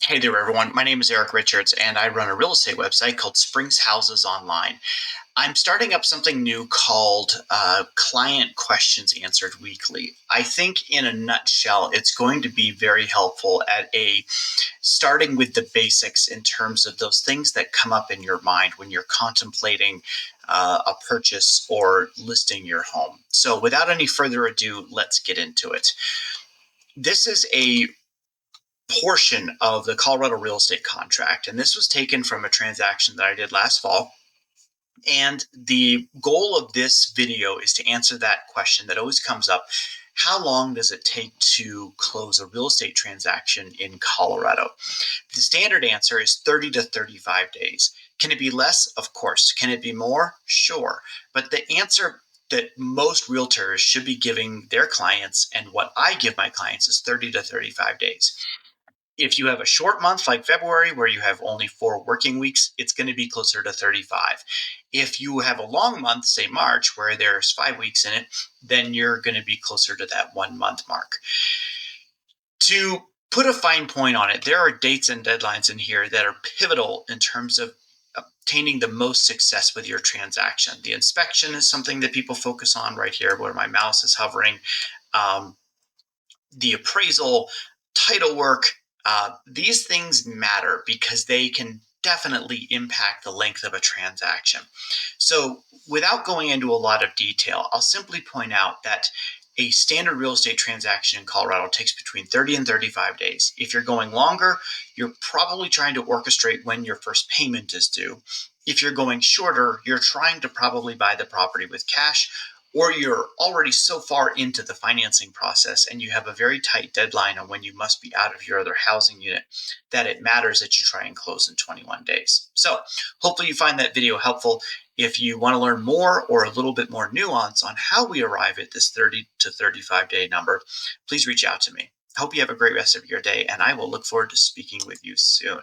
Hey there, everyone. My name is Eric Richards, and I run a real estate website called Springs Houses Online. I'm starting up something new called Client Questions Answered Weekly. I think, in a nutshell, it's going to be very helpful at starting with the basics in terms of those things that come up in your mind when you're contemplating a purchase or listing your home. So, without any further ado, let's get into it. This is a portion of the Colorado real estate contract. And this was taken from a transaction that I did last fall. And the goal of this video is to answer that question that always comes up. How long does it take to close a real estate transaction in Colorado? The standard answer is 30 to 35 days. Can it be less? Of course. Can it be more? Sure. But the answer that most realtors should be giving their clients, and what I give my clients, is 30 to 35 days. If you have a short month like February, where you have only 4 working weeks, it's going to be closer to 35. If you have a long month, say March, where there's 5 weeks in it, then you're going to be closer to that 1 month mark. To put a fine point on it, there are dates and deadlines in here that are pivotal in terms of obtaining the most success with your transaction. The inspection is something that people focus on right here, where my mouse is hovering. Um, the appraisal, title work, these things matter because they can definitely impact the length of a transaction. So, without going into a lot of detail, I'll simply point out that a standard real estate transaction in Colorado takes between 30 and 35 days. If you're going longer, you're probably trying to orchestrate when your first payment is due. If you're going shorter, you're trying to probably buy the property with cash, or you're already so far into the financing process and you have a very tight deadline on when you must be out of your other housing unit that it matters that you try and close in 21 days. So hopefully you find that video helpful. If you want to learn more or a little bit more nuance on how we arrive at this 30 to 35 day number, please reach out to me. I hope you have a great rest of your day, and I will look forward to speaking with you soon.